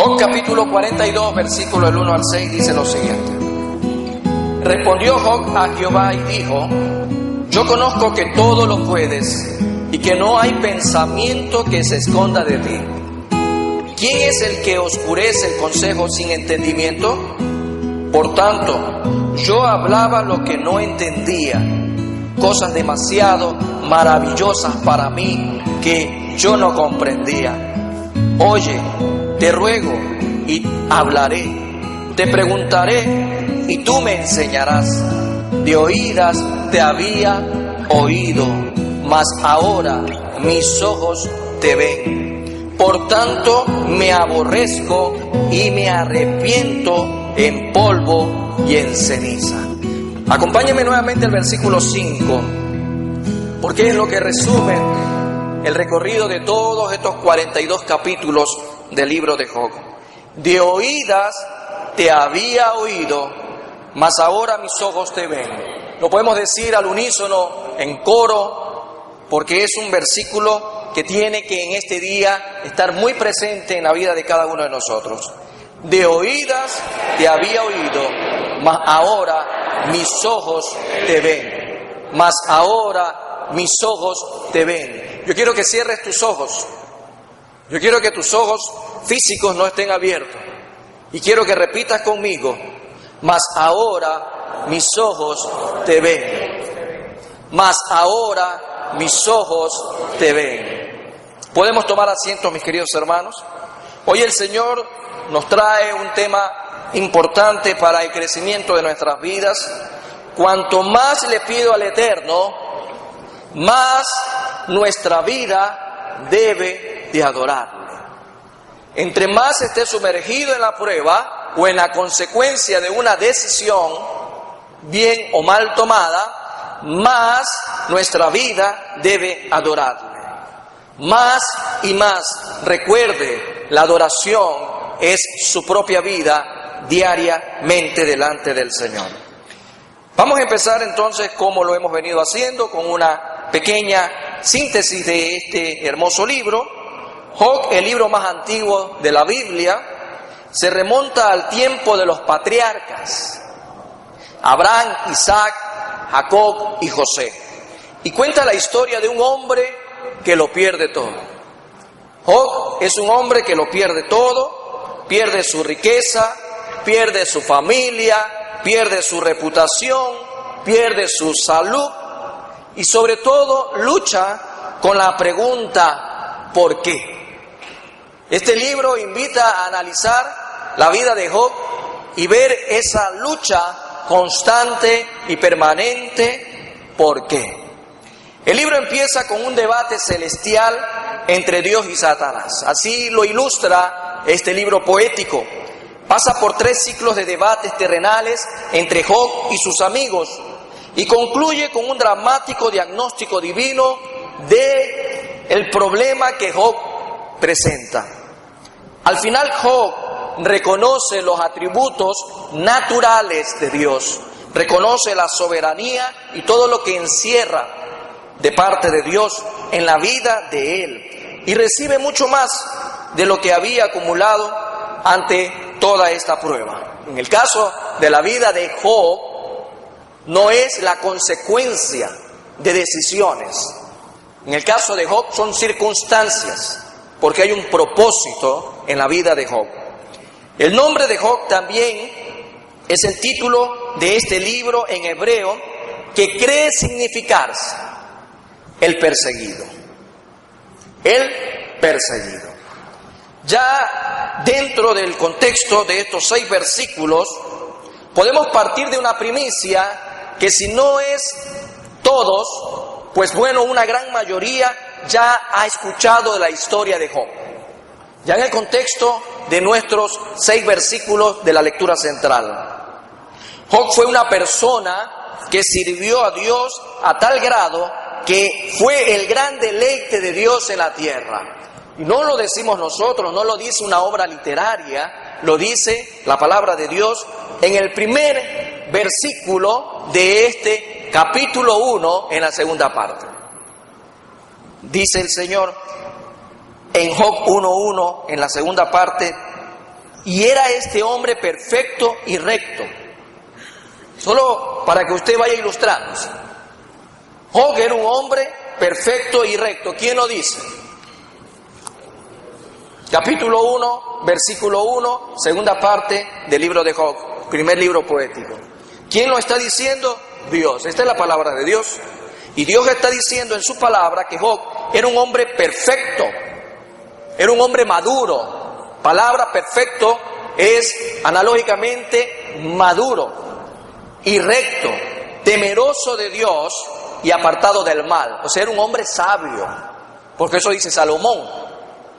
Job capítulo 42, versículo del 1 al 6 dice lo siguiente. Respondió Job a Jehová y dijo: yo conozco que todo lo puedes y que no hay pensamiento que se esconda de ti. ¿Quién es el que oscurece el consejo sin entendimiento? Por tanto, yo hablaba lo que no entendía, cosas demasiado maravillosas para mí que yo no comprendía. Oye, te ruego y hablaré, te preguntaré y tú me enseñarás. De oídas te había oído, mas ahora mis ojos te ven. Por tanto me aborrezco y me arrepiento en polvo y en ceniza. Acompáñenme nuevamente al versículo 5, porque es lo que resume el recorrido de todos estos 42 capítulos del libro de Job. De oídas te había oído, mas ahora mis ojos te ven. Lo podemos decir al unísono, en coro, porque es un versículo que tiene que en este día estar muy presente en la vida de cada uno de nosotros. De oídas te había oído, mas ahora mis ojos te ven. Mas ahora mis ojos te ven. Yo quiero que cierres tus ojos. Yo quiero que tus ojos físicos no estén abiertos. Y quiero que repitas conmigo: mas ahora mis ojos te ven. Mas ahora mis ojos te ven. ¿Podemos tomar asiento, mis queridos hermanos? Hoy el Señor nos trae un tema importante para el crecimiento de nuestras vidas. Cuanto más le pido al Eterno, más nuestra vida debe de adorarle. Entre más esté sumergido en la prueba o en la consecuencia de una decisión, bien o mal tomada, más nuestra vida debe adorarle. Más y más, recuerde, la adoración es su propia vida diariamente delante del Señor. Vamos a empezar entonces, como lo hemos venido haciendo, con una pequeña síntesis de este hermoso libro. Job, el libro más antiguo de la Biblia, se remonta al tiempo de los patriarcas, Abraham, Isaac, Jacob y José, y cuenta la historia de un hombre que lo pierde todo. Job es un hombre que lo pierde todo, pierde su riqueza, pierde su familia, pierde su reputación, pierde su salud y sobre todo lucha con la pregunta ¿por qué? Este libro invita a analizar la vida de Job y ver esa lucha constante y permanente ¿por qué? El libro empieza con un debate celestial entre Dios y Satanás. Así lo ilustra este libro poético. Pasa por 3 ciclos de debates terrenales entre Job y sus amigos y concluye con un dramático diagnóstico divino de el problema que Job presenta. Al final Job reconoce los atributos naturales de Dios, reconoce la soberanía y todo lo que encierra de parte de Dios en la vida de él y recibe mucho más de lo que había acumulado ante toda esta prueba. En el caso de la vida de Job, no es la consecuencia de decisiones. En el caso de Job son circunstancias, porque hay un propósito en la vida de Job. El nombre de Job también es el título de este libro en hebreo que cree significarse el perseguido. El perseguido. Ya dentro del contexto de estos 6 versículos, podemos partir de una primicia que si no es todos, pues bueno, una gran mayoría ya ha escuchado de la historia de Job. Ya en el contexto de nuestros 6 versículos de la lectura central. Job fue una persona que sirvió a Dios a tal grado que fue el gran deleite de Dios en la tierra. Y no lo decimos nosotros, no lo dice una obra literaria, lo dice la palabra de Dios en el primer versículo de este capítulo 1 en la segunda parte. Dice el Señor en Job 1:1, en la segunda parte, Y era este hombre perfecto y recto. Solo para que usted vaya ilustrándose. Job era un hombre perfecto y recto. ¿Quién lo dice? Capítulo 1, versículo 1, segunda parte del libro de Job, primer libro poético. ¿Quién lo está diciendo? Dios. Esta es la palabra de Dios. Y Dios está diciendo en su palabra que Job era un hombre perfecto, era un hombre maduro. Palabra perfecto es analógicamente maduro y recto, temeroso de Dios y apartado del mal. O sea, era un hombre sabio, porque eso dice Salomón.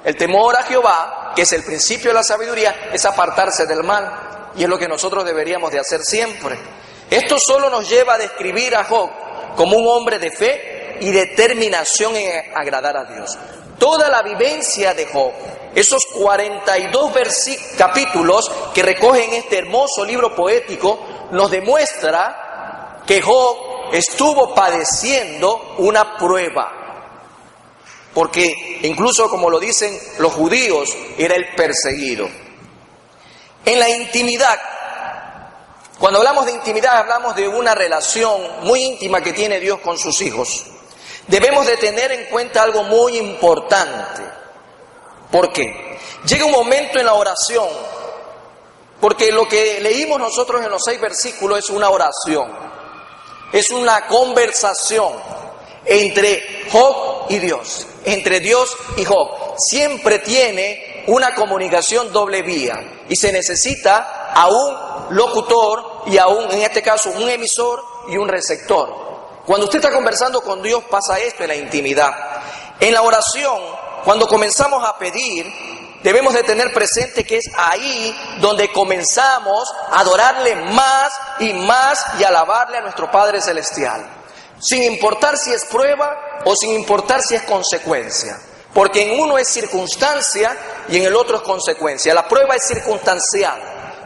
El temor a Jehová, que es el principio de la sabiduría, es apartarse del mal. Y es lo que nosotros deberíamos de hacer siempre. Esto solo nos lleva a describir a Job como un hombre de fe y determinación en agradar a Dios. Toda la vivencia de Job, esos 42 capítulos que recogen este hermoso libro poético, nos demuestra que Job estuvo padeciendo una prueba. Porque incluso, como lo dicen los judíos, era el perseguido. En la intimidad, cuando hablamos de intimidad, hablamos de una relación muy íntima que tiene Dios con sus hijos. Debemos de tener en cuenta algo muy importante. ¿Por qué? Llega un momento en la oración, porque lo que leímos nosotros en los 6 versículos es una oración, es una conversación entre Job y Dios, entre Dios y Job. Siempre tiene una comunicación doble vía y se necesita a un locutor y a un, en este caso, un emisor y un receptor. Cuando usted está conversando con Dios pasa esto en la intimidad. En la oración, cuando comenzamos a pedir, debemos de tener presente que es ahí donde comenzamos a adorarle más y alabarle a nuestro Padre Celestial. Sin importar si es prueba o sin importar si es consecuencia. Porque en uno es circunstancia y en el otro es consecuencia. La prueba es circunstancial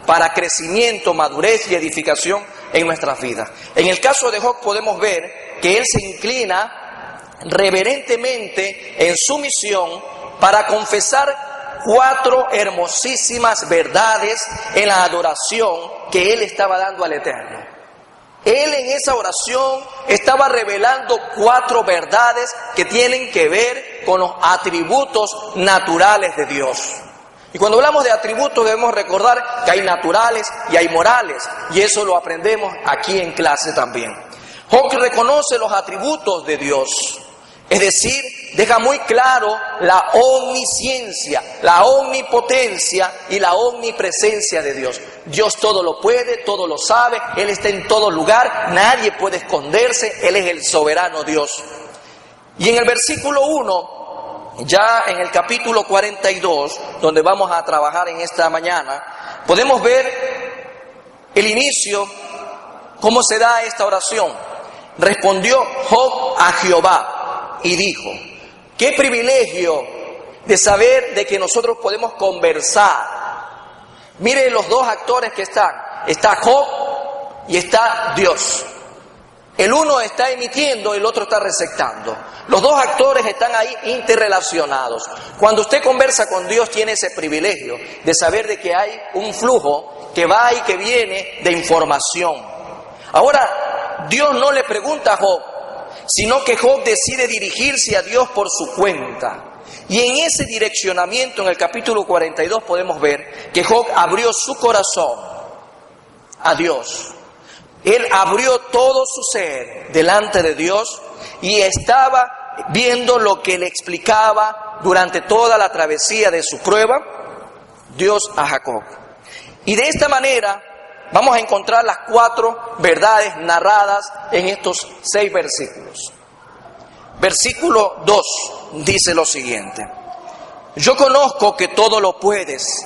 para crecimiento, madurez y edificación en nuestras vidas. En el caso de Job podemos ver que él se inclina reverentemente en sumisión para confesar 4 hermosísimas verdades en la adoración que él estaba dando al Eterno. Él en esa oración estaba revelando 4 verdades que tienen que ver con los atributos naturales de Dios. Y cuando hablamos de atributos debemos recordar que hay naturales y hay morales, y eso lo aprendemos aquí en clase también. Job reconoce los atributos de Dios, es decir, deja muy claro la omnisciencia, la omnipotencia y la omnipresencia de Dios. Dios todo lo puede, todo lo sabe, Él está en todo lugar, nadie puede esconderse, Él es el soberano Dios. Y en el versículo 1, ya en el capítulo 42, donde vamos a trabajar en esta mañana, podemos ver el inicio, cómo se da esta oración. Respondió Job a Jehová y dijo: qué privilegio de saber de que nosotros podemos conversar. Mire los 2 actores que están. Está Job y está Dios. El uno está emitiendo, el otro está receptando. Los 2 actores están ahí interrelacionados. Cuando usted conversa con Dios tiene ese privilegio de saber de que hay un flujo que va y que viene de información. Ahora, Dios no le pregunta a Job, sino que Job decide dirigirse a Dios por su cuenta. Y en ese direccionamiento, en el capítulo 42, podemos ver que Job abrió su corazón a Dios. Él abrió todo su ser delante de Dios y estaba viendo lo que le explicaba durante toda la travesía de su prueba Dios a Jacob. Y de esta manera vamos a encontrar las 4 verdades narradas en estos 6 versículos. Versículo 2 dice lo siguiente: yo conozco que todo lo puedes.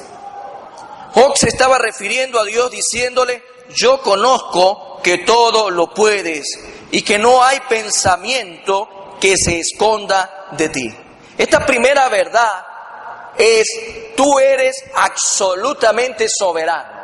Job se estaba refiriendo a Dios diciéndole: yo conozco que todo lo puedes y que no hay pensamiento que se esconda de ti. Esta primera verdad es: tú eres absolutamente soberano.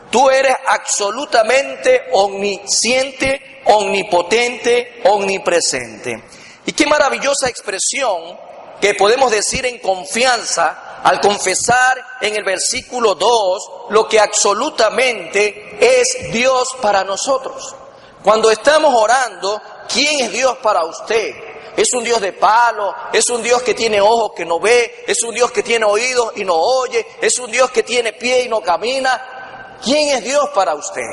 Tú eres absolutamente omnisciente, omnipotente, omnipresente. Y qué maravillosa expresión que podemos decir en confianza al confesar en el versículo 2 lo que absolutamente es Dios para nosotros. Cuando estamos orando, ¿quién es Dios para usted? ¿Es un Dios de palo? ¿Es un Dios que tiene ojos que no ve? ¿Es un Dios que tiene oídos y no oye? ¿Es un Dios que tiene pie y no camina? ¿Quién es Dios para usted?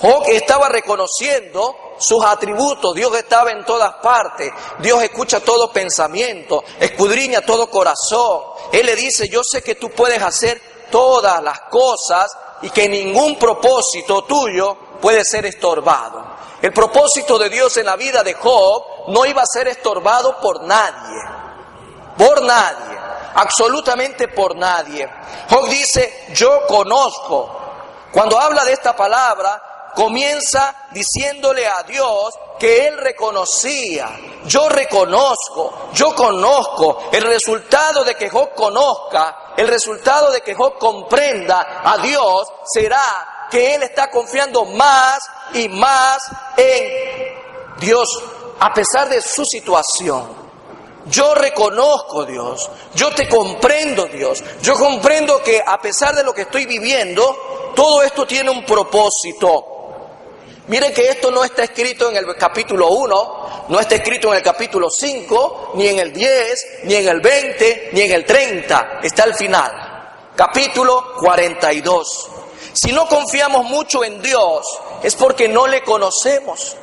Job estaba reconociendo sus atributos. Dios estaba en todas partes. Dios escucha todo pensamiento, escudriña todo corazón. Él le dice, yo sé que tú puedes hacer todas las cosas y que ningún propósito tuyo puede ser estorbado. El propósito de Dios en la vida de Job no iba a ser estorbado por nadie, absolutamente por nadie. Job dice, yo conozco. Cuando habla de esta palabra, comienza diciéndole a Dios que él reconocía. Yo reconozco, yo conozco. El resultado de que Job conozca, el resultado de que Job comprenda a Dios será que él está confiando más y más en Dios, a pesar de su situación. Yo reconozco, Dios, yo te comprendo, Dios, yo comprendo que a pesar de lo que estoy viviendo, todo esto tiene un propósito. Miren que esto no está escrito en el capítulo 1, no está escrito en el capítulo 5, ni en el 10, ni en el 20, ni en el 30, está al final, capítulo 42. Si no confiamos mucho en Dios, es porque no le conocemos.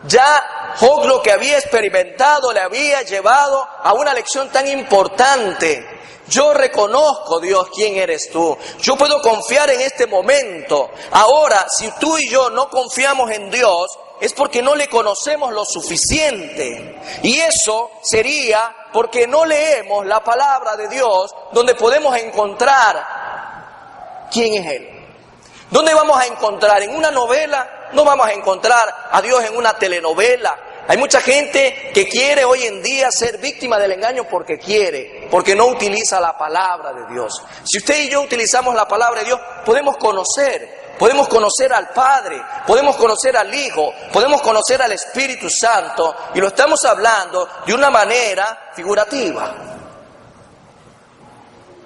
Ya Job lo que había experimentado le había llevado a una lección tan importante. Yo reconozco, Dios, quién eres tú. Yo puedo confiar en este momento. Ahora, si tú y yo no confiamos en Dios, es porque no le conocemos lo suficiente. Y eso sería porque no leemos la palabra de Dios, donde podemos encontrar quién es Él. ¿Dónde vamos a encontrar? ¿En una novela? No vamos a encontrar a Dios en una telenovela. Hay mucha gente que quiere hoy en día ser víctima del engaño porque quiere, porque no utiliza la palabra de Dios. Si usted y yo utilizamos la palabra de Dios, podemos conocer al Padre, podemos conocer al Hijo, podemos conocer al Espíritu Santo, y lo estamos hablando de una manera figurativa.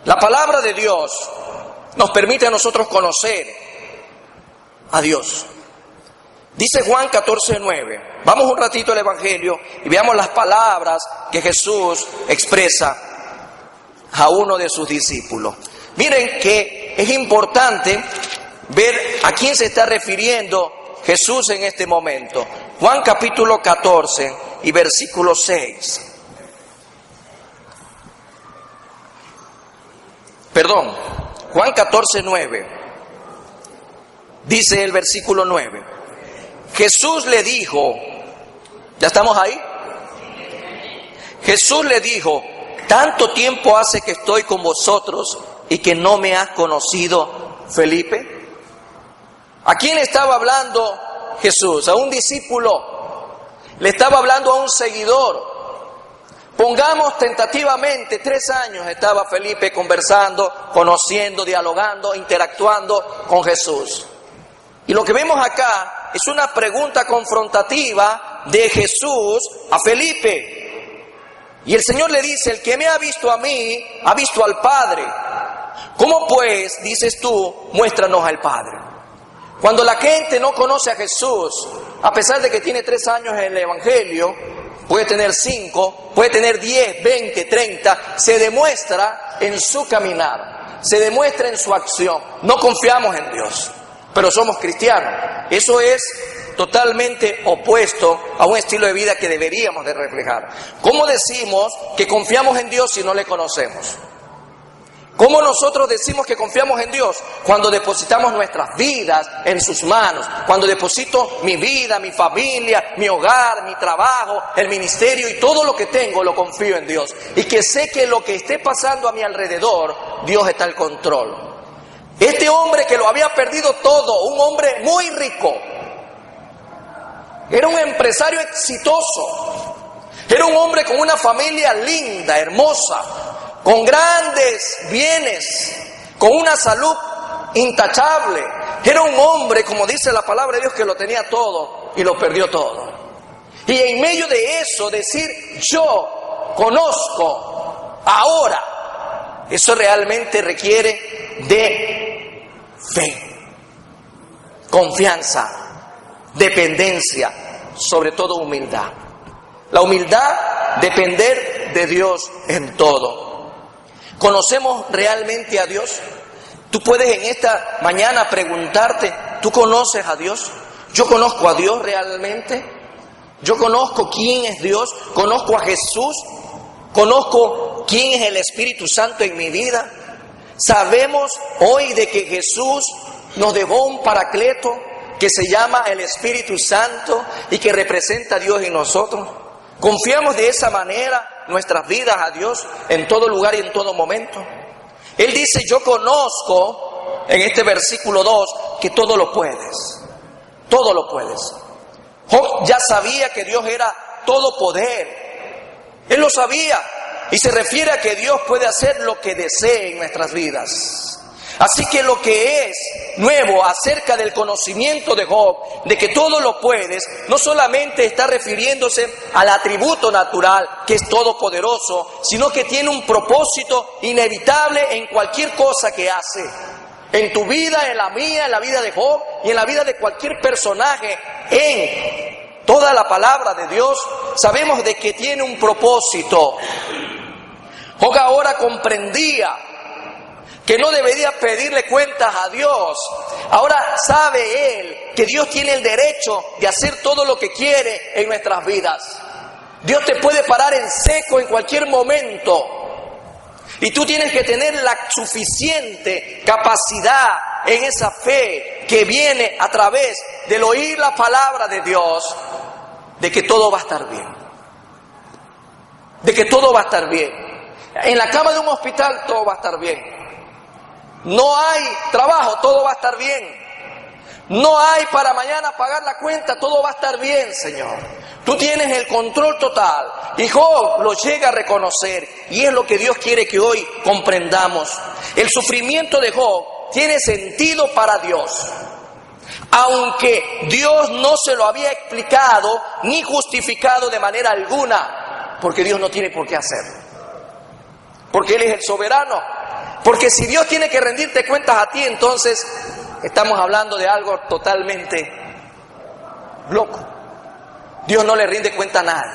La palabra de Dios nos permite a nosotros conocer a Dios. Dice Juan 14:9. Vamos un ratito al Evangelio y veamos las palabras que Jesús expresa a uno de sus discípulos. Miren que es importante ver a quién se está refiriendo Jesús en este momento. Juan capítulo 14 y versículo 6. Perdón, Juan 14:9. Dice el versículo 9. Jesús le dijo, ¿ya estamos ahí? Jesús le dijo, ¿tanto tiempo hace que estoy con vosotros y que no me has conocido, Felipe? ¿A quién le estaba hablando Jesús? A un discípulo, le estaba hablando a un seguidor. Pongamos tentativamente 3 años estaba Felipe conversando, conociendo, dialogando, interactuando con Jesús. Y lo que vemos acá es una pregunta confrontativa de Jesús a Felipe. Y el Señor le dice, el que me ha visto a mí, ha visto al Padre. ¿Cómo pues, dices tú, muéstranos al Padre? Cuando la gente no conoce a Jesús, a pesar de que tiene 3 años en el Evangelio, puede tener 5, puede tener 10, 20, 30, se demuestra en su caminar, se demuestra en su acción. No confiamos en Dios, pero somos cristianos. Eso es totalmente opuesto a un estilo de vida que deberíamos de reflejar. ¿Cómo decimos que confiamos en Dios si no le conocemos? ¿Cómo nosotros decimos que confiamos en Dios? Cuando depositamos nuestras vidas en sus manos, cuando deposito mi vida, mi familia, mi hogar, mi trabajo, el ministerio y todo lo que tengo lo confío en Dios. Y que sé que lo que esté pasando a mi alrededor, Dios está al control. Este hombre que lo había perdido todo, un hombre muy rico, era un empresario exitoso, era un hombre con una familia linda, hermosa, con grandes bienes, con una salud intachable. Era un hombre, como dice la palabra de Dios, que lo tenía todo y lo perdió todo. Y en medio de eso decir, yo conozco ahora Eso realmente requiere de fe, confianza, dependencia, sobre todo humildad. La humildad, depender de Dios en todo. ¿Conocemos realmente a Dios? Tú puedes en esta mañana preguntarte, ¿tú conoces a Dios? ¿Yo conozco a Dios realmente? ¿Yo conozco quién es Dios? ¿Conozco a Jesús? ¿Conozco quién es el Espíritu Santo en mi vida? ¿Sabemos hoy de que Jesús nos dejó un paracleto que se llama el Espíritu Santo y que representa a Dios en nosotros? ¿Confiamos de esa manera nuestras vidas a Dios en todo lugar y en todo momento? Él dice, yo conozco, en este versículo 2, que todo lo puedes. Todo lo puedes. Job ya sabía que Dios era todo poder. Él lo sabía. Y se refiere a que Dios puede hacer lo que desee en nuestras vidas. Así que lo que es nuevo acerca del conocimiento de Job, de que todo lo puedes, no solamente está refiriéndose al atributo natural, que es todopoderoso, sino que tiene un propósito inevitable en cualquier cosa que hace. En tu vida, en la mía, en la vida de Job y en la vida de cualquier personaje, en toda la palabra de Dios, sabemos de que tiene un propósito. Job ahora comprendía que no debería pedirle cuentas a Dios. Ahora sabe él que Dios tiene el derecho de hacer todo lo que quiere en nuestras vidas. Dios te puede parar en seco en cualquier momento. Y tú tienes que tener la suficiente capacidad en esa fe que viene a través del oír la palabra de Dios, de que todo va a estar bien. De que todo va a estar bien. En la cama de un hospital todo va a estar bien. No hay trabajo, todo va a estar bien. No hay para mañana pagar la cuenta, todo va a estar bien, Señor. Tú tienes el control total. Y Job lo llega a reconocer. Y es lo que Dios quiere que hoy comprendamos. El sufrimiento de Job tiene sentido para Dios. Aunque Dios no se lo había explicado ni justificado de manera alguna. Porque Dios no tiene por qué hacerlo. Porque Él es el soberano. Porque si Dios tiene que rendirte cuentas a ti, entonces estamos hablando de algo totalmente loco. Dios no le rinde cuenta a nadie.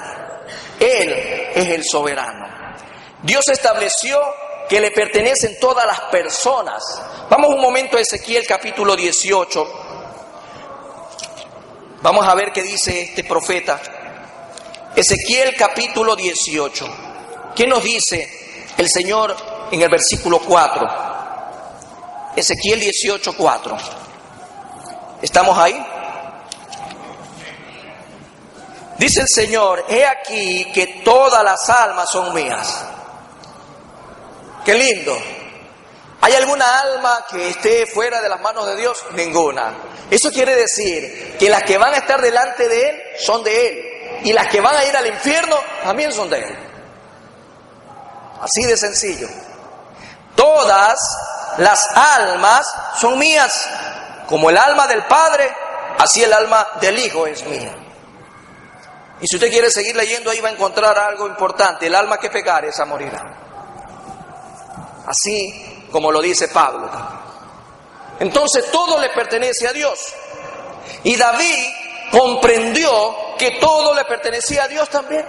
Él es el soberano. Dios estableció que le pertenecen todas las personas. Vamos un momento a Ezequiel capítulo 18. Vamos a ver qué dice este profeta. Ezequiel capítulo 18. ¿Qué nos dice el Señor en el versículo 4? Ezequiel 18, 4. ¿Estamos ahí? Dice el Señor, he aquí que todas las almas son mías. Qué lindo. ¿Hay alguna alma que esté fuera de las manos de Dios? Ninguna. Eso quiere decir que las que van a estar delante de Él son de Él. Y las que van a ir al infierno también son de Él. Así de sencillo. Todas las almas son mías. Como el alma del Padre, así el alma del Hijo es mía. Y si usted quiere seguir leyendo, ahí va a encontrar algo importante. El alma que pecare, esa morirá. Así como lo dice Pablo. Entonces todo le pertenece a Dios. Y David comprendió que todo le pertenecía a Dios también.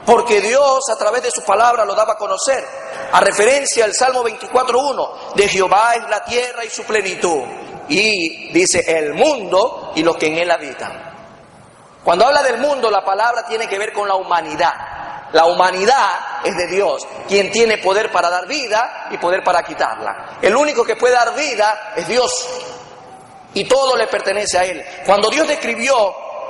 Porque Dios a través de su palabra lo daba a conocer. A referencia al Salmo 24:1, de Jehová es la tierra y su plenitud. Y dice el mundo y los que en él habitan. Cuando habla del mundo, la palabra tiene que ver con la humanidad. La humanidad es de Dios, quien tiene poder para dar vida y poder para quitarla. El único que puede dar vida es Dios. Y todo le pertenece a Él. Cuando Dios describió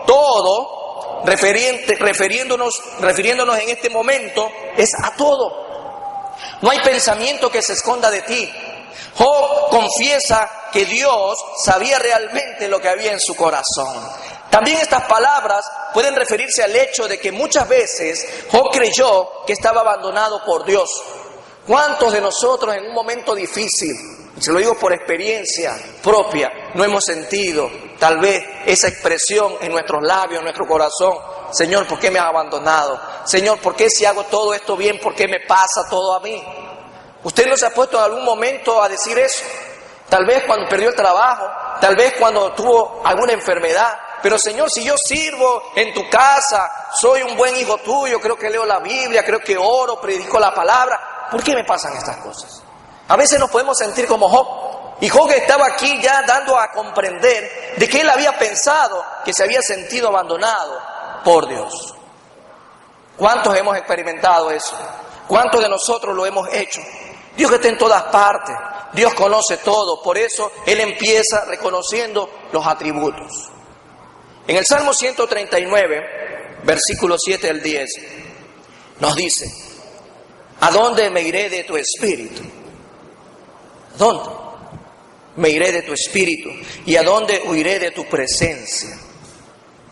todo, refiriéndonos en este momento, es a todo. No hay pensamiento que se esconda de ti. Job confiesa que Dios sabía realmente lo que había en su corazón. También estas palabras pueden referirse al hecho de que muchas veces Job creyó que estaba abandonado por Dios. ¿Cuántos de nosotros en un momento difícil, se lo digo por experiencia propia, no hemos sentido tal vez esa expresión en nuestros labios, en nuestro corazón? Señor, ¿por qué me has abandonado? Señor, ¿por qué si hago todo esto bien, por qué me pasa todo a mí? ¿Usted no se ha puesto en algún momento a decir eso? Tal vez cuando perdió el trabajo, tal vez cuando tuvo alguna enfermedad. Pero Señor, si yo sirvo en tu casa, soy un buen hijo tuyo, creo que leo la Biblia, creo que oro, predico la palabra, ¿por qué me pasan estas cosas? A veces nos podemos sentir como Job. Y Job estaba aquí ya dando a comprender de que él había pensado que se había sentido abandonado por Dios. ¿Cuántos hemos experimentado eso? ¿Cuántos de nosotros lo hemos hecho? Dios está en todas partes, Dios conoce todo, por eso Él empieza reconociendo los atributos. En el Salmo 139, versículo 7 al 10, nos dice: ¿a dónde me iré de tu espíritu? ¿A dónde me iré de tu espíritu? ¿Y a dónde huiré de tu presencia?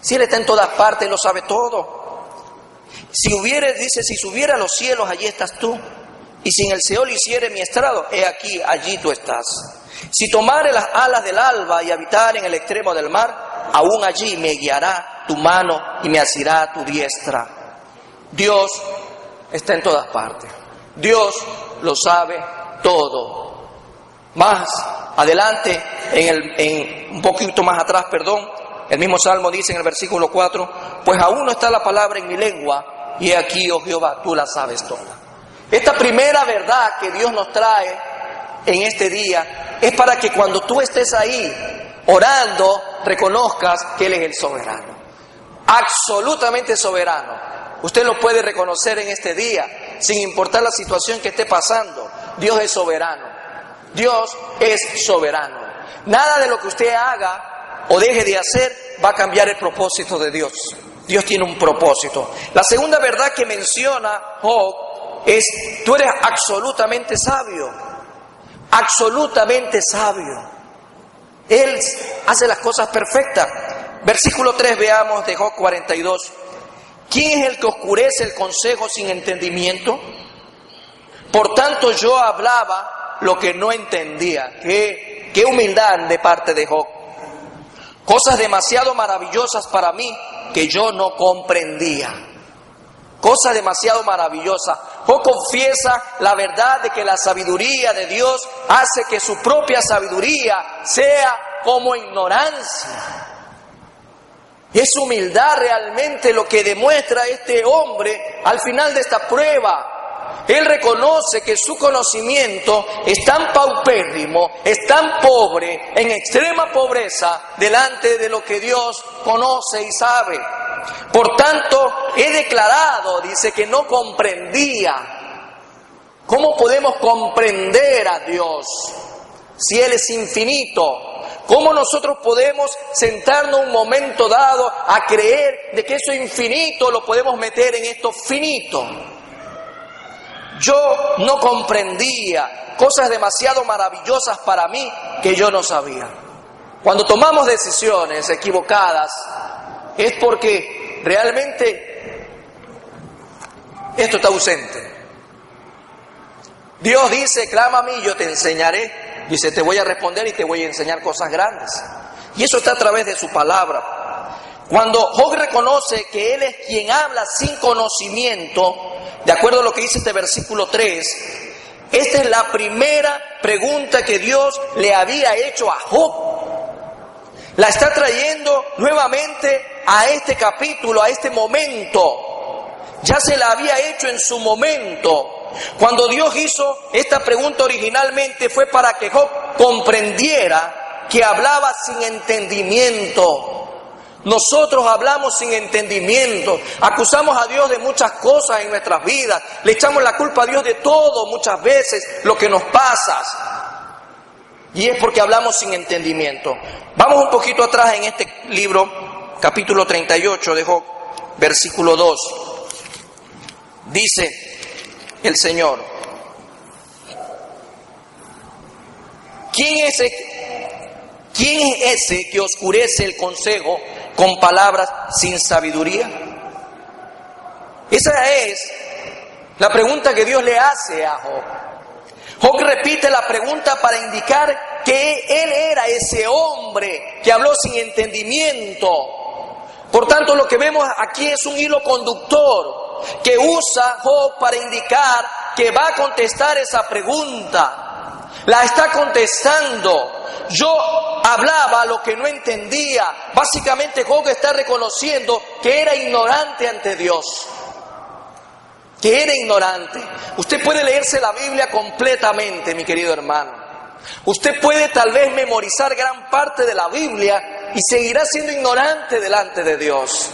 Si Él está en todas partes, Él lo sabe todo. Si subiera a los cielos, allí estás tú. Y si en el Seol hiciere mi estrado, he aquí, allí tú estás. Si tomare las alas del alba y habitar en el extremo del mar, aún allí me guiará tu mano y me asirá tu diestra. Dios está en todas partes. Dios lo sabe todo. Más adelante, un poquito más atrás, el mismo Salmo dice en el versículo 4, pues aún no está la palabra en mi lengua, y he aquí, oh Jehová, tú la sabes toda. Esta primera verdad que Dios nos trae en este día es para que cuando tú estés ahí orando, reconozcas que Él es el soberano. Absolutamente soberano. Usted lo puede reconocer en este día, sin importar la situación que esté pasando. Dios es soberano. Dios es soberano. Nada de lo que usted haga o deje de hacer va a cambiar el propósito de Dios. Dios tiene un propósito. La segunda verdad que menciona Job es: tú eres absolutamente sabio. Absolutamente sabio. Él hace las cosas perfectas. Versículo 3, veamos de Job 42. ¿Quién es el que oscurece el consejo sin entendimiento? Por tanto yo hablaba lo que no entendía. Qué humildad de parte de Job. Cosas demasiado maravillosas para mí que yo no comprendía. Cosa demasiado maravillosa. Job confiesa la verdad de que la sabiduría de Dios hace que su propia sabiduría sea como ignorancia. Es humildad realmente lo que demuestra este hombre al final de esta prueba. Él reconoce que su conocimiento es tan paupérrimo, es tan pobre, en extrema pobreza, delante de lo que Dios conoce y sabe. Por tanto, he declarado, dice, que no comprendía. ¿Cómo podemos comprender a Dios si Él es infinito? ¿Cómo nosotros podemos sentarnos un momento dado a creer de que eso infinito lo podemos meter en esto finito? Yo no comprendía cosas demasiado maravillosas para mí que yo no sabía. Cuando tomamos decisiones equivocadas es porque realmente esto está ausente. Dios dice: clama a mí y yo te enseñaré. Dice: te voy a responder y te voy a enseñar cosas grandes. Y eso está a través de su palabra. Cuando Job reconoce que Él es quien habla sin conocimiento, de acuerdo a lo que dice este versículo 3, esta es la primera pregunta que Dios le había hecho a Job. La está trayendo nuevamente a este capítulo, a este momento. Ya se la había hecho en su momento. Cuando Dios hizo esta pregunta originalmente fue para que Job comprendiera que hablaba sin entendimiento. Nosotros hablamos sin entendimiento, acusamos a Dios de muchas cosas en nuestras vidas, le echamos la culpa a Dios de todo muchas veces lo que nos pasa. Y es porque hablamos sin entendimiento. Vamos un poquito atrás en este libro, capítulo 38 de Job, versículo 2. Dice el Señor: ¿quién es ese que oscurece el consejo con palabras sin sabiduría? Esa es la pregunta que Dios le hace a Job. Job repite la pregunta para indicar que él era ese hombre que habló sin entendimiento. Por tanto, lo que vemos aquí es un hilo conductor que usa Job para indicar que va a contestar esa pregunta. La está contestando. Yo hablaba lo que no entendía. Básicamente Job está reconociendo que era ignorante ante Dios. Que era ignorante. Usted puede leerse la Biblia completamente, mi querido hermano. Usted puede tal vez memorizar gran parte de la Biblia y seguirá siendo ignorante delante de Dios.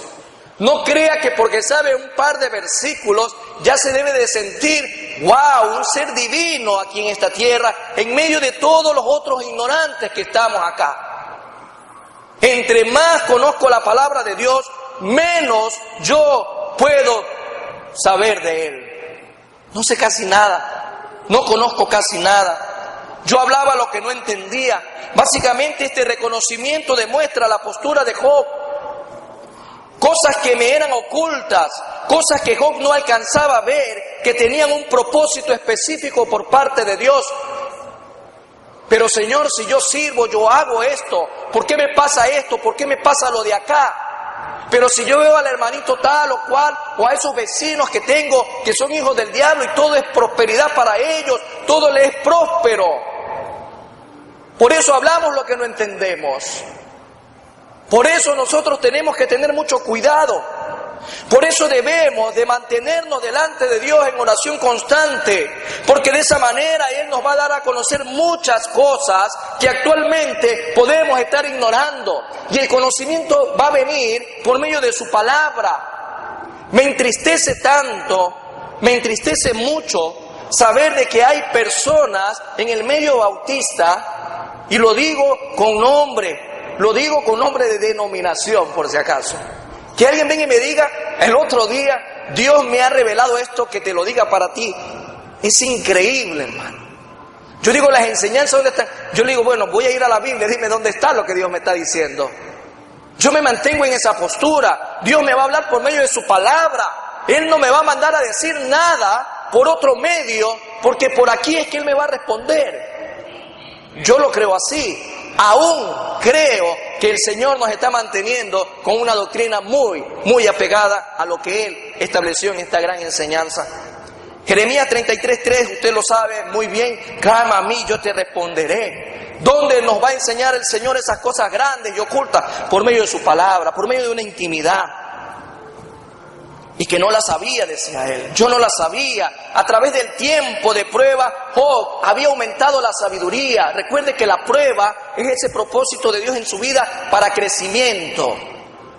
No crea que porque sabe un par de versículos ya se debe de sentir, wow, un ser divino aquí en esta tierra, en medio de todos los otros ignorantes que estamos acá. Entre más conozco la palabra de Dios, menos yo puedo saber de Él. No sé casi nada, no conozco casi nada. Yo hablaba lo que no entendía. Básicamente este reconocimiento demuestra la postura de Job. Cosas que me eran ocultas, cosas que Job no alcanzaba a ver, que tenían un propósito específico por parte de Dios. Pero Señor, si yo sirvo, yo hago esto, ¿por qué me pasa esto? ¿Por qué me pasa lo de acá? Pero si yo veo al hermanito tal o cual, o a esos vecinos que tengo, que son hijos del diablo y todo es prosperidad para ellos, todo les es próspero. Por eso hablamos lo que no entendemos. Por eso nosotros tenemos que tener mucho cuidado. Por eso debemos de mantenernos delante de Dios en oración constante, porque de esa manera Él nos va a dar a conocer muchas cosas que actualmente podemos estar ignorando. Y el conocimiento va a venir por medio de su palabra. Me entristece tanto, me entristece mucho saber de que hay personas en el medio bautista, y lo digo con nombre, lo digo con nombre de denominación por si acaso. Que alguien venga y me diga, el otro día, Dios me ha revelado esto, que te lo diga para ti. Es increíble, hermano. Yo digo, las enseñanzas, ¿dónde están? Yo le digo, bueno, voy a ir a la Biblia, dime dónde está lo que Dios me está diciendo. Yo me mantengo en esa postura. Dios me va a hablar por medio de su palabra. Él no me va a mandar a decir nada por otro medio, porque por aquí es que Él me va a responder. Yo lo creo así. Aún creo que el Señor nos está manteniendo con una doctrina muy apegada a lo que Él estableció en esta gran enseñanza. Jeremías 33:3, usted lo sabe muy bien, clama a mí, yo te responderé. ¿Dónde nos va a enseñar el Señor esas cosas grandes y ocultas? Por medio de su palabra, por medio de una intimidad. Y que no la sabía, decía él. Yo no la sabía. A través del tiempo de prueba, Job había aumentado la sabiduría. Recuerde que la prueba es ese propósito de Dios en su vida para crecimiento,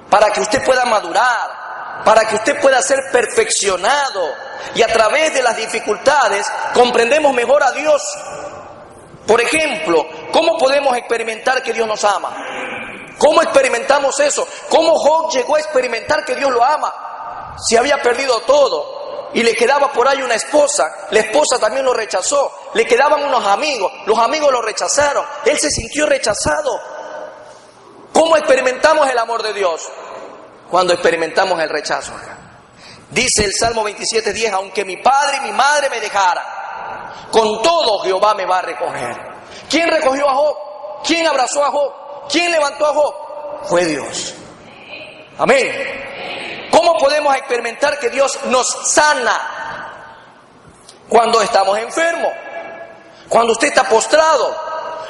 para que usted pueda madurar, para que usted pueda ser perfeccionado. Y a través de las dificultades comprendemos mejor a Dios. Por ejemplo, ¿cómo podemos experimentar que Dios nos ama? ¿Cómo experimentamos eso? ¿Cómo Job llegó a experimentar que Dios lo ama? Si había perdido todo y le quedaba por ahí una esposa, la esposa también lo rechazó, le quedaban unos amigos, los amigos lo rechazaron, él se sintió rechazado. ¿Cómo experimentamos el amor de Dios? Cuando experimentamos el rechazo. Dice el Salmo 27:10, aunque mi padre y mi madre me dejaran, con todo Jehová me va a recoger. ¿Quién recogió a Job? ¿Quién abrazó a Job? ¿Quién levantó a Job? Fue Dios. Amén. ¿Cómo podemos experimentar que Dios nos sana? Cuando estamos enfermos, cuando usted está postrado,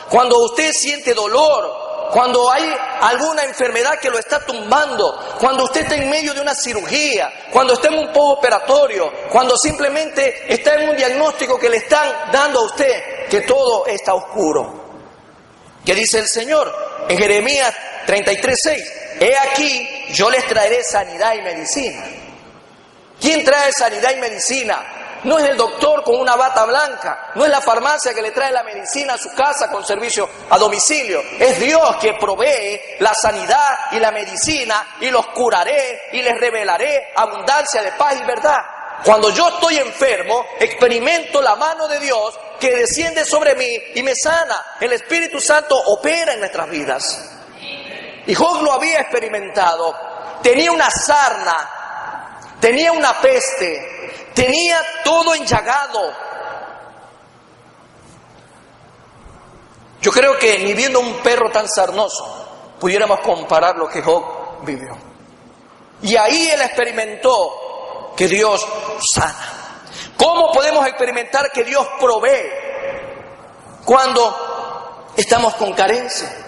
cuando usted siente dolor, cuando hay alguna enfermedad que lo está tumbando, cuando usted está en medio de una cirugía, cuando está en un postoperatorio, cuando simplemente está en un diagnóstico que le están dando a usted, que todo está oscuro. ¿Qué dice el Señor? En Jeremías 33:6, he aquí, yo les traeré sanidad y medicina. ¿Quién trae sanidad y medicina? No es el doctor con una bata blanca, no es la farmacia que le trae la medicina a su casa con servicio a domicilio. Es Dios que provee la sanidad y la medicina, y los curaré y les revelaré abundancia de paz y verdad. Cuando yo estoy enfermo, experimento la mano de Dios que desciende sobre mí y me sana. El Espíritu Santo opera en nuestras vidas. Y Job lo había experimentado. Tenía una sarna, tenía una peste, tenía todo enllagado. Yo creo que ni viendo un perro tan sarnoso pudiéramos comparar lo que Job vivió. Y ahí él experimentó que Dios sana. ¿Cómo podemos experimentar que Dios provee cuando estamos con carencia?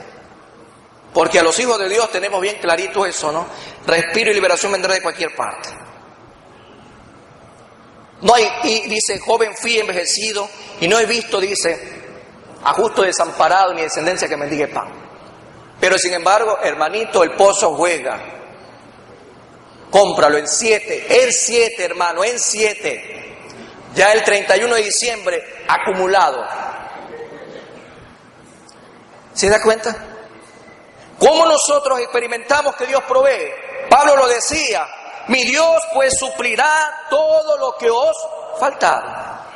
Porque a los hijos de Dios tenemos bien clarito eso, ¿no? Respiro y liberación vendrá de cualquier parte. No hay, y dice, joven fui envejecido y no he visto, dice, a justo desamparado ni descendencia que mendigue pan. Pero sin embargo, hermanito, el pozo juega. Cómpralo en 7, hermano, en 7. Ya el 31 de diciembre, acumulado. ¿Se da cuenta? ¿Cómo nosotros experimentamos que Dios provee? Pablo lo decía, mi Dios pues suplirá todo lo que os faltara.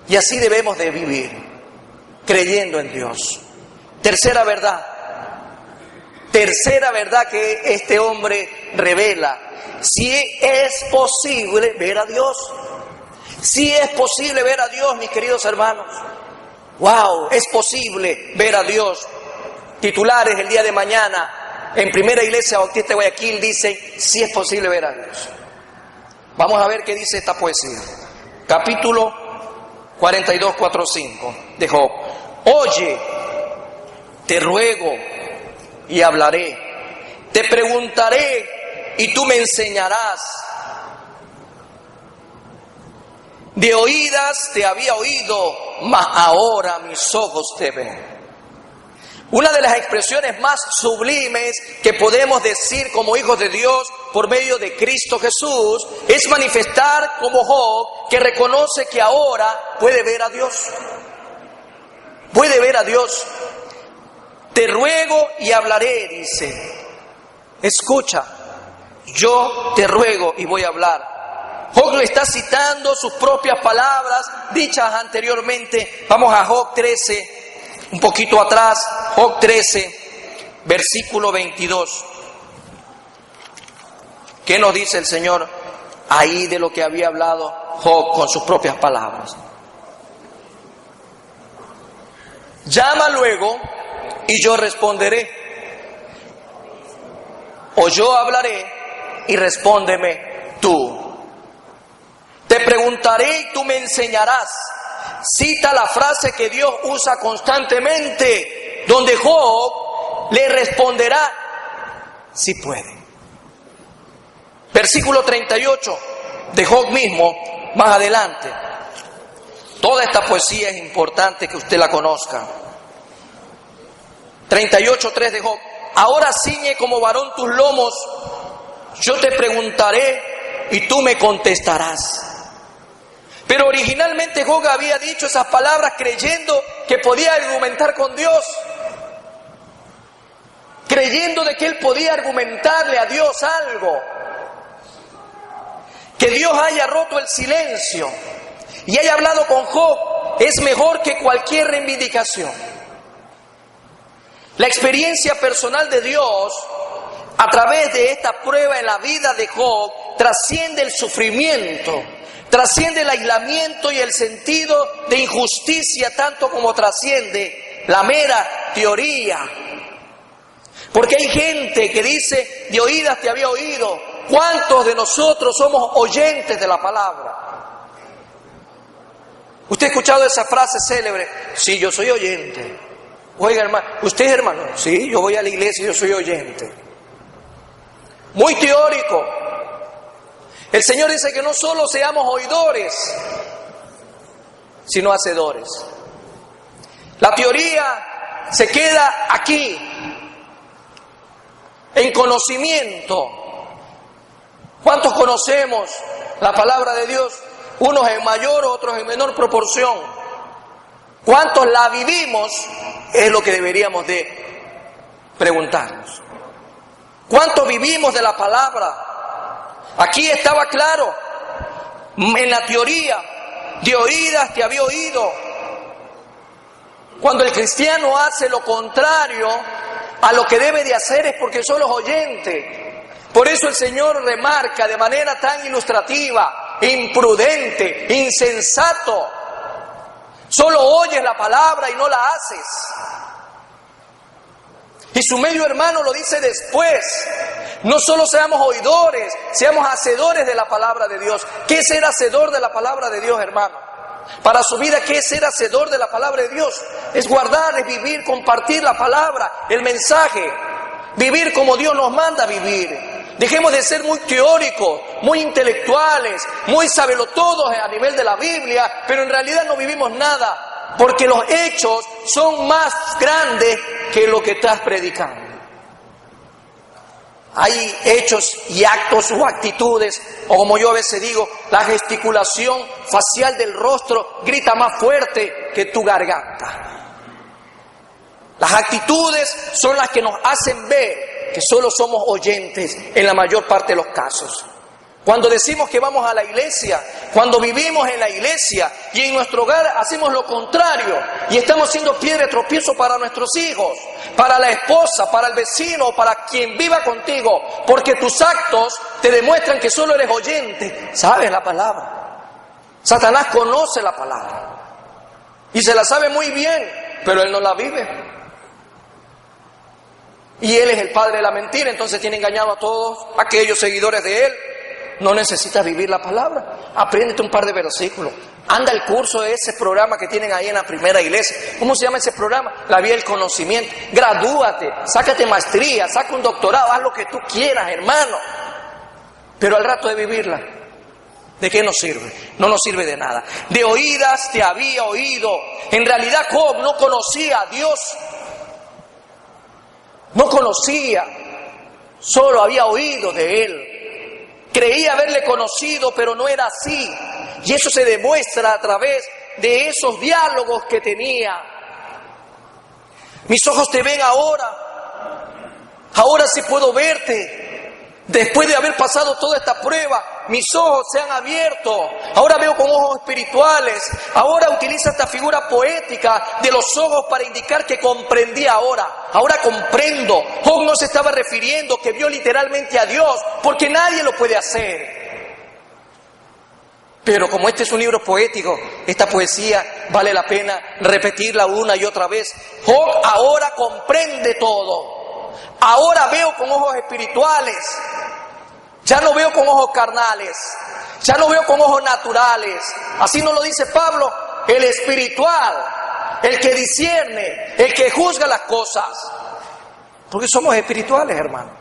Y así debemos de vivir, creyendo en Dios. Tercera verdad que este hombre revela, si es posible ver a Dios. Si es posible ver a Dios, mis queridos hermanos. ¡Wow! Es posible ver a Dios. Titulares el día de mañana en Primera Iglesia Bautista de Guayaquil dicen, si es posible ver a Dios. Vamos a ver qué dice esta poesía. Capítulo 42, 4, 5 de Job. Oye, te ruego y hablaré. Te preguntaré y tú me enseñarás. De oídas te había oído, mas ahora mis ojos te ven. Una de las expresiones más sublimes que podemos decir como hijos de Dios por medio de Cristo Jesús es manifestar como Job, que reconoce que ahora puede ver a Dios. Puede ver a Dios. Te ruego y hablaré, dice. Escucha, yo te ruego y voy a hablar. Job le está citando sus propias palabras dichas anteriormente. Vamos a Job 13. Un poquito atrás, Job 13, versículo 22. ¿Qué nos dice el Señor ahí de lo que había hablado Job con sus propias palabras? Llama luego y yo responderé. O yo hablaré y respóndeme tú. Te preguntaré y tú me enseñarás. Cita la frase que Dios usa constantemente, donde Job le responderá, si puede. Versículo 38 de Job mismo, más adelante. Toda esta poesía es importante que usted la conozca. 38:3 de Job. Ahora ciñe como varón tus lomos, yo te preguntaré y tú me contestarás. Pero originalmente Job había dicho esas palabras creyendo que podía argumentar con Dios. Creyendo de que él podía argumentarle a Dios algo. Que Dios haya roto el silencio y haya hablado con Job es mejor que cualquier reivindicación. La experiencia personal de Dios a través de esta prueba en la vida de Job trasciende el sufrimiento. Trasciende el aislamiento y el sentido de injusticia, tanto como trasciende la mera teoría. Porque hay gente que dice, de oídas te había oído. ¿Cuántos de nosotros somos oyentes de la palabra? ¿Usted ha escuchado esa frase célebre? Sí, yo soy oyente. Oiga, hermano, ¿usted es hermano? Sí, yo voy a la iglesia y yo soy oyente. Muy teórico. El Señor dice que no solo seamos oidores, sino hacedores. La teoría se queda aquí, en conocimiento. ¿Cuántos conocemos la palabra de Dios? Unos en mayor, otros en menor proporción. ¿Cuántos la vivimos? Es lo que deberíamos de preguntarnos. ¿Cuántos vivimos de la palabra? Aquí estaba claro, en la teoría, de oídas te había oído. Cuando el cristiano hace lo contrario a lo que debe de hacer es porque son los oyentes. Por eso el Señor remarca de manera tan ilustrativa, imprudente, insensato. Solo oyes la palabra y no la haces. Y su medio hermano lo dice después. No solo seamos oidores, seamos hacedores de la palabra de Dios. ¿Qué es ser hacedor de la palabra de Dios, hermano? Para su vida, ¿qué es ser hacedor de la palabra de Dios? Es guardar, es vivir, compartir la palabra, el mensaje. Vivir como Dios nos manda a vivir. Dejemos de ser muy teóricos, muy intelectuales, muy sabelotodos a nivel de la Biblia, pero en realidad no vivimos nada, porque los hechos son más grandes que lo que estás predicando. Hay hechos y actos o actitudes, o como yo a veces digo, la gesticulación facial del rostro grita más fuerte que tu garganta. Las actitudes son las que nos hacen ver que solo somos oyentes en la mayor parte de los casos. Cuando decimos que vamos a la iglesia, cuando vivimos en la iglesia y en nuestro hogar hacemos lo contrario y estamos siendo piedra de tropiezo para nuestros hijos, para la esposa, para el vecino, para quien viva contigo, porque tus actos te demuestran que solo eres oyente. Sabes la palabra. Satanás conoce la palabra y se la sabe muy bien, pero él no la vive. Y él es el padre de la mentira, entonces tiene engañado a todos aquellos seguidores de él. No necesitas vivir la palabra. Apréndete un par de versículos. Anda el curso de ese programa que tienen ahí en la primera iglesia. ¿Cómo se llama ese programa? La vía del conocimiento. Gradúate, sácate maestría, saca un doctorado, haz lo que tú quieras, hermano. Pero al rato de vivirla, ¿de qué nos sirve? No nos sirve de nada. De oídas te había oído. En realidad Job no conocía a Dios. No conocía, solo había oído de él. Creía haberle conocido, pero no era así. Y eso se demuestra a través de esos diálogos que tenía. Mis ojos te ven ahora. Ahora sí puedo verte. Después de haber pasado toda esta prueba, mis ojos se han abierto. Ahora veo con ojos espirituales. Ahora utiliza esta figura poética de los ojos para indicar que comprendí ahora. Ahora comprendo. Job no se estaba refiriendo que vio literalmente a Dios, porque nadie lo puede hacer. Pero como este es un libro poético, esta poesía vale la pena repetirla una y otra vez. Job ahora comprende todo. Ahora veo con ojos espirituales. Ya no veo con ojos carnales. Ya no veo con ojos naturales. Así nos lo dice Pablo, el espiritual, el que discierne, el que juzga las cosas. Porque somos espirituales, hermano.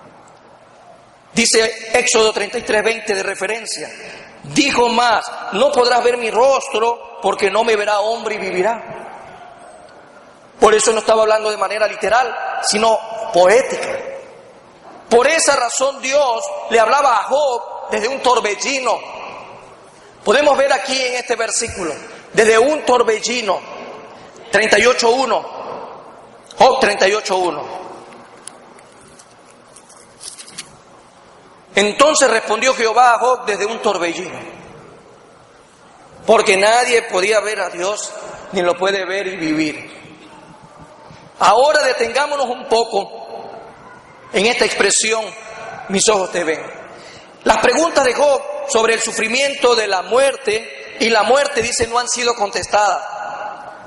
Dice Éxodo 33:20 de referencia. Dijo más, no podrás ver mi rostro porque no me verá hombre y vivirá. Por eso no estaba hablando de manera literal, sino poética. Por esa razón Dios le hablaba a Job desde un torbellino. Podemos ver aquí en este versículo, desde un torbellino, 38:1, Job 38:1. Entonces respondió Jehová a Job desde un torbellino, porque nadie podía ver a Dios, ni lo puede ver y vivir. Ahora detengámonos un poco en esta expresión, mis ojos te ven. Las preguntas de Job sobre el sufrimiento de la muerte y la muerte, dice, no han sido contestadas.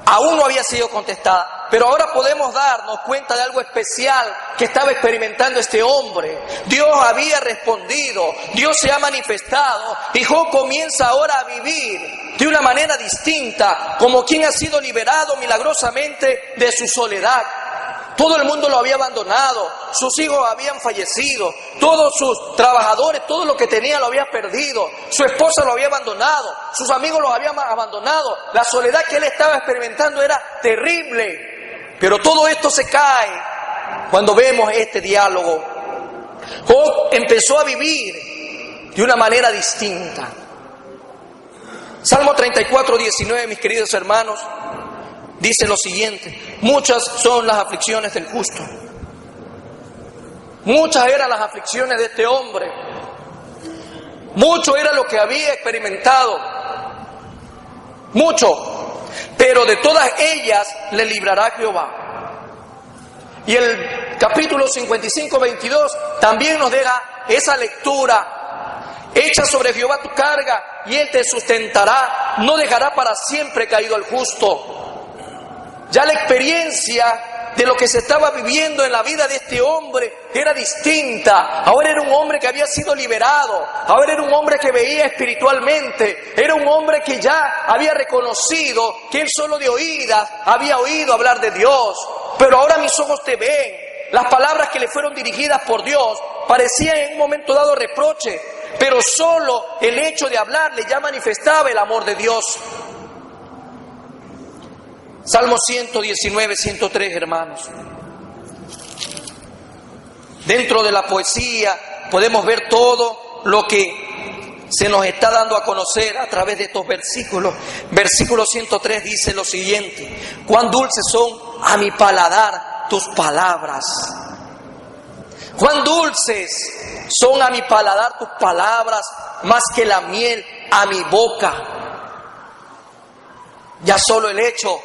Aún no había sido contestada, pero ahora podemos darnos cuenta de algo especial que estaba experimentando este hombre. Dios había respondido, Dios se ha manifestado y Job comienza ahora a vivir de una manera distinta, como quien ha sido liberado milagrosamente de su soledad. Todo el mundo lo había abandonado, sus hijos habían fallecido, todos sus trabajadores, todo lo que tenía lo había perdido, su esposa lo había abandonado, sus amigos lo habían abandonado, la soledad que él estaba experimentando era terrible. Pero todo esto se cae cuando vemos este diálogo. Job empezó a vivir de una manera distinta. Salmo 34:19, mis queridos hermanos, dice lo siguiente: muchas son las aflicciones del justo. Muchas eran las aflicciones de este hombre. Mucho era lo que había experimentado. Mucho. Pero de todas ellas le librará Jehová. Y el capítulo 55:22 también nos deja esa lectura. Echa sobre Jehová tu carga y Él te sustentará. No dejará para siempre caído al justo. Ya la experiencia de lo que se estaba viviendo en la vida de este hombre era distinta. Ahora era un hombre que había sido liberado, ahora era un hombre que veía espiritualmente, era un hombre que ya había reconocido que él solo de oídas había oído hablar de Dios. Pero ahora mis ojos te ven. Las palabras que le fueron dirigidas por Dios parecían en un momento dado reproche, pero solo el hecho de hablarle ya manifestaba el amor de Dios. Salmo 119, 103, hermanos. Dentro de la poesía podemos ver todo lo que se nos está dando a conocer a través de estos versículos. Versículo 103 dice lo siguiente: cuán dulces son a mi paladar tus palabras. Cuán dulces son a mi paladar tus palabras, más que la miel a mi boca. Ya solo el hecho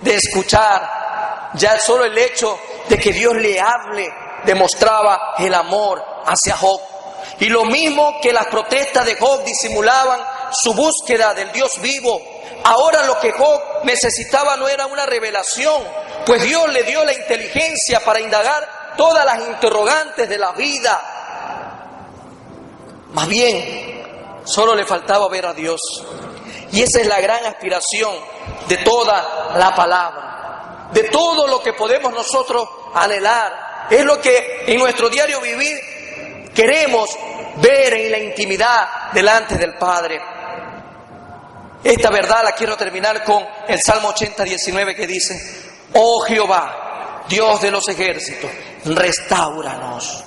de escuchar, ya solo el hecho de que Dios le hable, demostraba el amor hacia Job. Y lo mismo que las protestas de Job disimulaban su búsqueda del Dios vivo, ahora lo que Job necesitaba no era una revelación, pues Dios le dio la inteligencia para indagar todas las interrogantes de la vida. Más bien, solo le faltaba ver a Dios. Y esa es la gran aspiración de toda la palabra, de todo lo que podemos nosotros anhelar. Es lo que en nuestro diario vivir queremos ver en la intimidad delante del Padre. Esta verdad la quiero terminar con el Salmo 80, 19, que dice: oh Jehová, Dios de los ejércitos, restáuranos,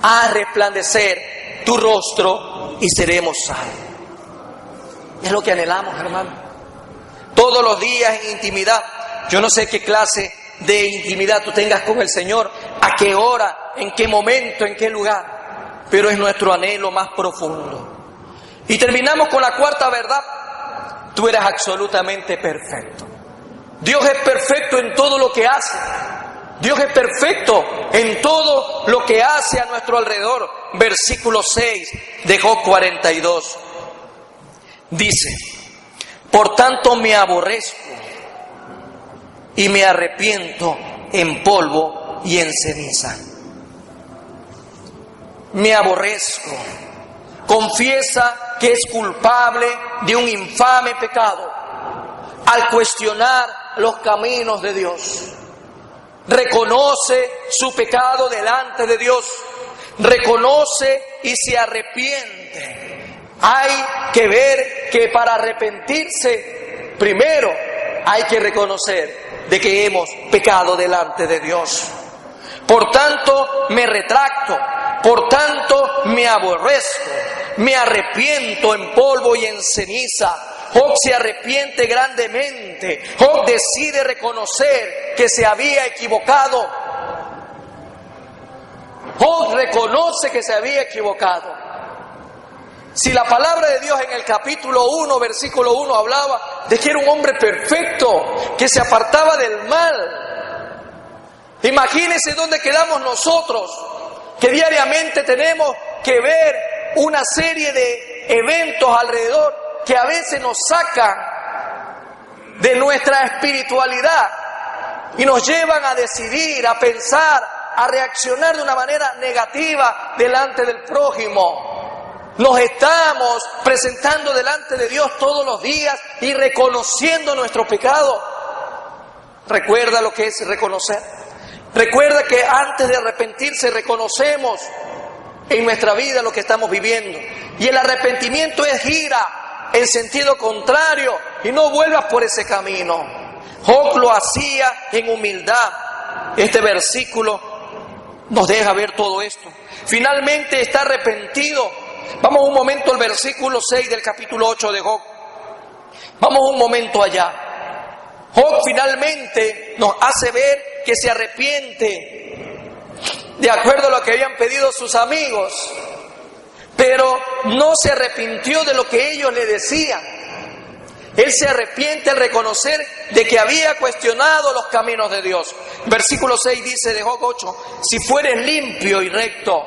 haz resplandecer tu rostro y seremos salvos. Es lo que anhelamos, hermano. Todos los días en intimidad. Yo no sé qué clase de intimidad tú tengas con el Señor, a qué hora, en qué momento, en qué lugar, pero es nuestro anhelo más profundo. Y terminamos con la cuarta verdad: tú eres absolutamente perfecto. Dios es perfecto en todo lo que hace. Dios es perfecto en todo lo que hace a nuestro alrededor. Versículo 6 de Job 42. Dice: por tanto me aborrezco y me arrepiento en polvo y en ceniza. Me aborrezco. Confiesa que es culpable de un infame pecado al cuestionar los caminos de Dios. Reconoce su pecado delante de Dios. Reconoce y se arrepiente. Hay que ver que para arrepentirse, primero hay que reconocer de que hemos pecado delante de Dios. Por tanto, me retracto, por tanto, me aborrezco, me arrepiento en polvo y en ceniza. Job se arrepiente grandemente. Job decide reconocer que se había equivocado. Job reconoce que se había equivocado. Si la palabra de Dios en el capítulo 1, versículo 1, hablaba de que era un hombre perfecto, que se apartaba del mal, imagínense dónde quedamos nosotros, que diariamente tenemos que ver una serie de eventos alrededor que a veces nos sacan de nuestra espiritualidad y nos llevan a decidir, a pensar, a reaccionar de una manera negativa delante del prójimo. Nos estamos presentando delante de Dios todos los días y reconociendo nuestro pecado. Recuerda lo que es reconocer. Recuerda que antes de arrepentirse reconocemos en nuestra vida lo que estamos viviendo. Y el arrepentimiento es gira en sentido contrario y no vuelvas por ese camino. Job lo hacía en humildad. Este versículo nos deja ver todo esto. Finalmente está arrepentido. Vamos un momento al versículo 6 del capítulo 8 de Job. Vamos un momento allá. Job finalmente nos hace ver que se arrepiente de acuerdo a lo que habían pedido sus amigos, pero no se arrepintió de lo que ellos le decían. Él se arrepiente al reconocer de que había cuestionado los caminos de Dios. Versículo 6 dice de Job 8: si fueres limpio y recto,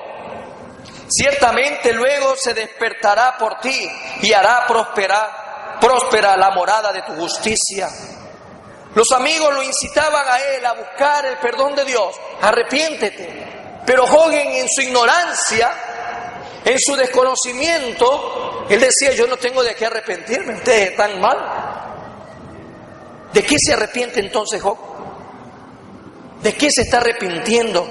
ciertamente luego se despertará por ti y hará próspera la morada de tu justicia. Los amigos lo incitaban a él a buscar el perdón de Dios. Arrepiéntete. Pero Job, en su ignorancia, en su desconocimiento, él decía: yo no tengo de qué arrepentirme, ustedes están mal. ¿De qué se arrepiente entonces Job? ¿De qué se está arrepintiendo?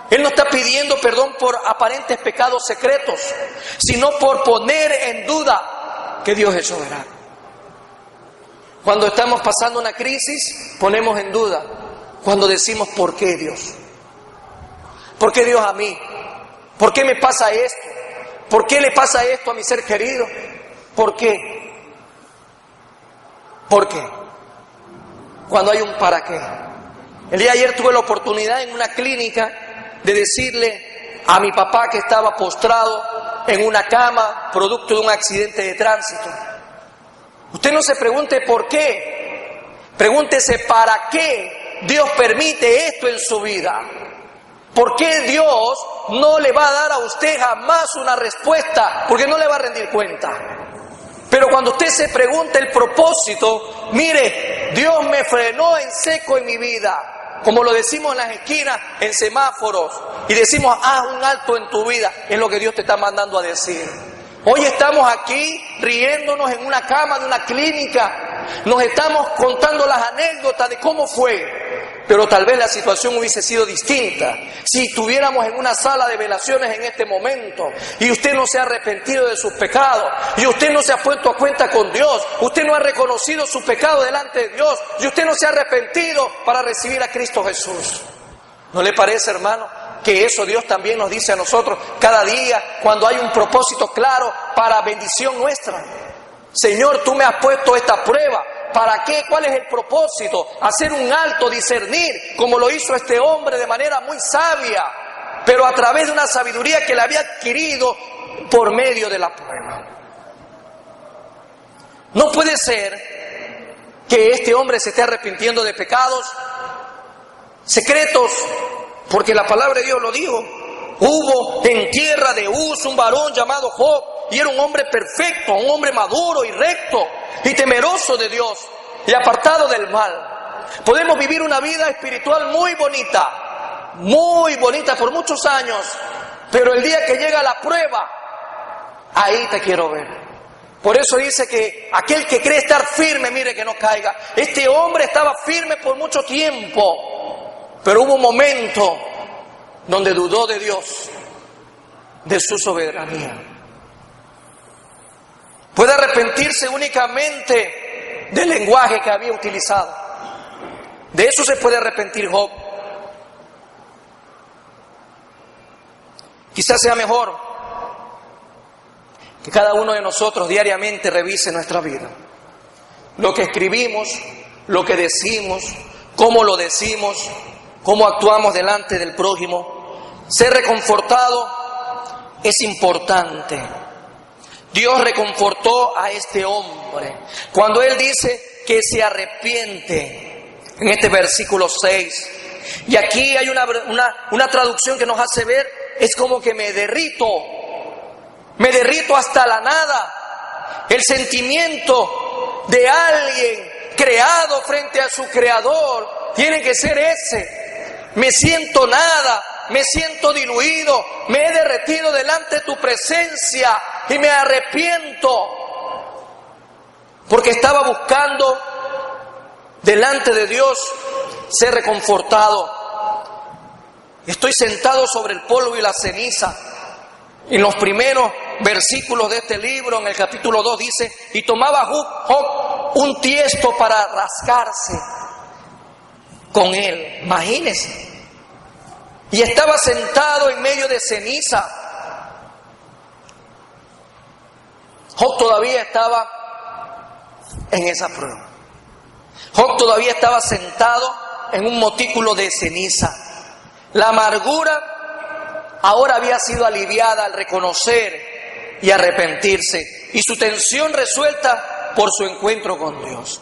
Él no está pidiendo perdón por aparentes pecados secretos, sino por poner en duda que Dios es soberano. Cuando estamos pasando una crisis, ponemos en duda. Cuando decimos: ¿por qué Dios? ¿Por qué Dios a mí? ¿Por qué me pasa esto? ¿Por qué le pasa esto a mi ser querido? ¿Por qué? ¿Por qué? Cuando hay un para qué. El día de ayer tuve la oportunidad en una clínica de decirle a mi papá, que estaba postrado en una cama producto de un accidente de tránsito: usted no se pregunte por qué, pregúntese para qué Dios permite esto en su vida. ¿Por qué Dios no le va a dar a usted jamás una respuesta? Porque no le va a rendir cuenta. Pero cuando usted se pregunta el propósito, mire, Dios me frenó en seco en mi vida, como lo decimos en las esquinas, en semáforos, y decimos: haz un alto en tu vida. Es lo que Dios te está mandando a decir. Hoy estamos aquí riéndonos en una cama de una clínica, nos estamos contando las anécdotas de cómo fue, pero tal vez la situación hubiese sido distinta si estuviéramos en una sala de velaciones en este momento y usted no se ha arrepentido de sus pecados, y usted no se ha puesto a cuenta con Dios, usted no ha reconocido su pecado delante de Dios, y usted no se ha arrepentido para recibir a Cristo Jesús. ¿No le parece, hermano, que eso Dios también nos dice a nosotros cada día cuando hay un propósito claro para bendición nuestra? Señor, tú me has puesto esta prueba. ¿Para qué? ¿Cuál es el propósito? Hacer un alto, discernir, como lo hizo este hombre de manera muy sabia, pero a través de una sabiduría que le había adquirido por medio de la prueba. No puede ser que este hombre se esté arrepintiendo de pecados secretos, porque la palabra de Dios lo dijo. Hubo en tierra de Uz un varón llamado Job, y era un hombre perfecto, un hombre maduro y recto y temeroso de Dios y apartado del mal. Podemos vivir una vida espiritual muy bonita por muchos años, pero el día que llega la prueba, ahí te quiero ver. Por eso dice que aquel que cree estar firme, mire que no caiga. Este hombre estaba firme por mucho tiempo, pero hubo un momento donde dudó de Dios, de su soberanía. Puede arrepentirse únicamente del lenguaje que había utilizado. De eso se puede arrepentir Job. Quizás sea mejor que cada uno de nosotros diariamente revise nuestra vida. Lo que escribimos, lo que decimos, cómo lo decimos, cómo actuamos delante del prójimo. Ser reconfortado es importante. Dios reconfortó a este hombre cuando él dice que se arrepiente en este versículo 6. Y aquí hay una traducción que nos hace ver, es como que me derrito hasta la nada. El sentimiento de alguien creado frente a su creador tiene que ser ese: me siento nada, me siento diluido, me he derretido delante de tu presencia y me arrepiento, porque estaba buscando delante de Dios ser reconfortado. Estoy sentado sobre el polvo y la ceniza. En los primeros versículos de este libro, en el capítulo 2, dice: y tomaba Job un tiesto para rascarse con él. Imagínense. Y estaba sentado en medio de ceniza. Job todavía estaba en esa prueba. Job todavía estaba sentado en un montículo de ceniza. La amargura ahora había sido aliviada al reconocer y arrepentirse, y su tensión resuelta por su encuentro con Dios.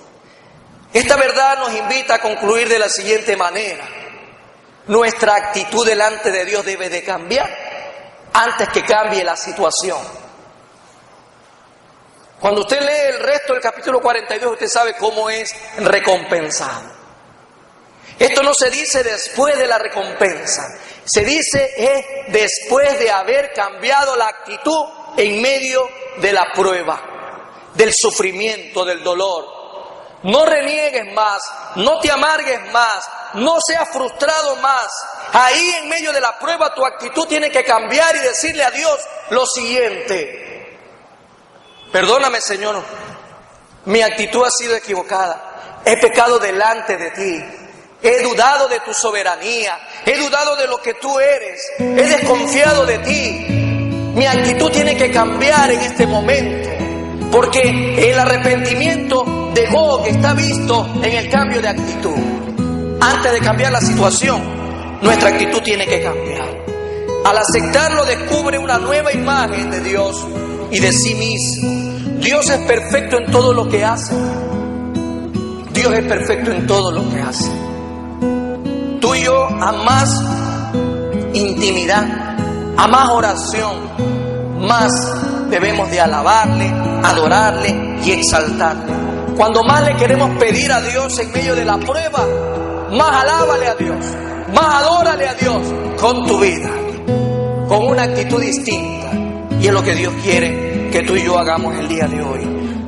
Esta verdad nos invita a concluir de la siguiente manera: nuestra actitud delante de Dios debe de cambiar antes que cambie la situación. Cuando usted lee el resto del capítulo 42, usted sabe cómo es recompensado. Esto no se dice después de la recompensa, se dice después de haber cambiado la actitud en medio de la prueba, del sufrimiento, del dolor. No reniegues más, no te amargues más, no seas frustrado más. Ahí en medio de la prueba tu actitud tiene que cambiar y decirle a Dios lo siguiente: perdóname, Señor, mi actitud ha sido equivocada, he pecado delante de ti, he dudado de tu soberanía, he dudado de lo que tú eres, he desconfiado de ti. Mi actitud tiene que cambiar en este momento, porque el arrepentimiento de Gog está visto en el cambio de actitud. Antes de cambiar la situación, nuestra actitud tiene que cambiar. Al aceptarlo, descubre una nueva imagen de Dios y de sí mismo. Dios es perfecto en todo lo que hace. Dios es perfecto en todo lo que hace. Tú y yo, a más intimidad, a más oración, más debemos de alabarle, adorarle y exaltarle. Cuando más le queremos pedir a Dios en medio de la prueba, más alábale a Dios, más adórale a Dios con tu vida, con una actitud distinta. Y es lo que Dios quiere que tú y yo hagamos el día de hoy.